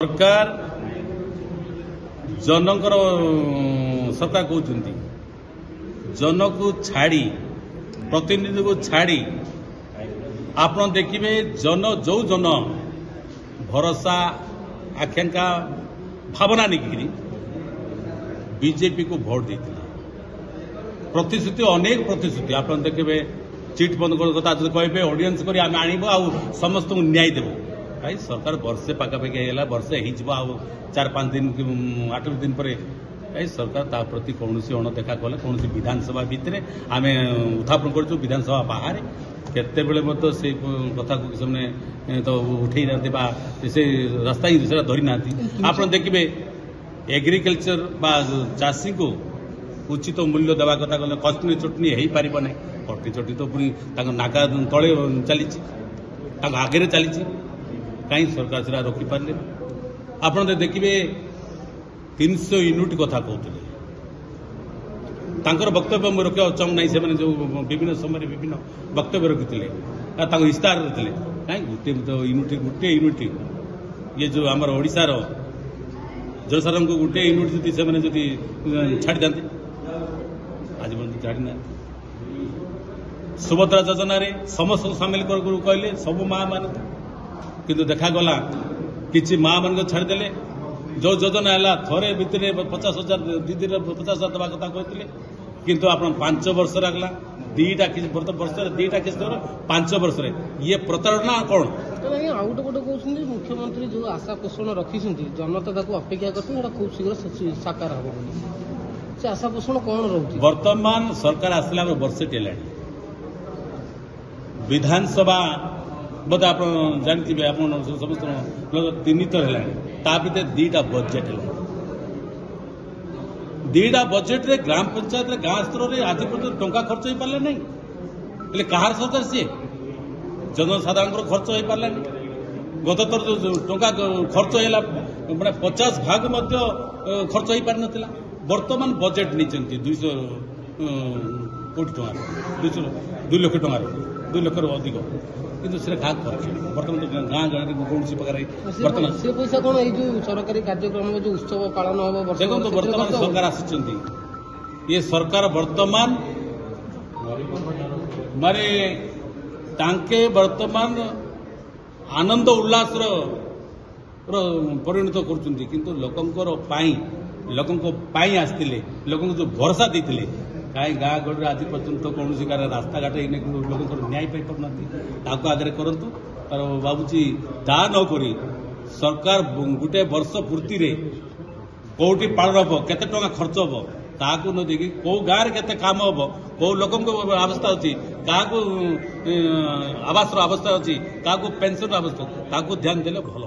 सरकार जनकर सरकार कहते जन को छाड़ी प्रतिनिधि को छाड़ी आप देखिए जन जो जन भरोसा आकांक्षा भावना नहीं बीजेपी को भोट देते प्रतिश्रुति अनेक प्रतिश्रुति आप देखिए चिट बंद कथा कहे ऑडियंस कर समस्त को न्याय देव भाई सरकार वर्षे पखापाखि है वर्षे हो 4-5 दिन 8 दिन पर भाई सरकार ता प्रति कौन अणदेखा कले कौन विधानसभा भितर आम उत्थापन कर विधानसभा बाहर केत से कथा को से तो उठे ना से रास्ता ही धरी ना आप देखिए एग्रिकल्चर चाषी को उचित मूल्य देवा कथा कहले कटनी चटनी हो पार ना कटनी चटनी तो पुणी नाका तले चली आगे चली कहीं सरकार से रखिपारे आप देखिए 300 यूनिट कथा कहते वक्तव्य मुझे रखा चाहूना से जो विभिन्न समय विभिन्न वक्तव्य रखते इस्तार रखते कहीं गोटे यूनिट ये जो आम ओडार जनसाधारण को गोटे यूनिट से छाड़ी था आज पर्यटन छाड़ी ना सुभद्रा योजना समस्त सामिल कहले सब माँ मान किंतु देखागला कि माँ मान छाड़देले जो योजना है थरे भितर 50,000 दीदी 50,000 देवा कथा कहते किंतु आप 5 वर्ष लगला दीटा वर्ष 2टा किस्त 5 वर्ष ये प्रतारणा कौन आउट गोटे कहते मुख्यमंत्री जो आशा पोषण रखी जनता अपेक्षा कर खूब शीघ्र साकार हम से आशा पोषण कौन रोचे वर्तमान सरकार आसला वर्षे टेला विधानसभा बोध आप जानते आप समस्त 3 थर है भर 2टा बजेट है 2टा बजेट रे ग्राम पंचायत गाँ स्तर में आज पर्यटन टंका खर्च हो पारे ना कहार सरकार सी जनसाधारण खर्च हो पारे गत थर जो टंका खर्च है मैंने 50 भाग खर्च हो पार ना वर्तमान बजेट नहीं 200 कोटी टकर 2 लाख टकर 2 लाख अधिक किंतु से क्या खर्च बर्तमान गाँ गाँव कौन प्रकार बर्तमान से पैसा कौन ये सरकारी कार्यक्रम जो उत्सव पालन हम देखो बर्तमान सरकार आसी ये सरकार वर्तमान मारे तांके वर्तमान आनंद उल्लास परिणत कर लोकों आसते लोक जो भरोसा देते कहीं गाँ गड़ी आज पर्यटन कौन रास्ता घाट लोक न्याय पाई पाना आगे करूँ तर भावुची ता नक सरकार गोटे वर्ष पूर्ति रे कौटी पालन हम केते टंका खर्च हम ताकू न देखी कौ गाँव केते काम हम कौ लोक अवस्था अच्छी क्या आवास अवस्था अच्छी क्या पेंशन अवस्था ध्यान देले भल।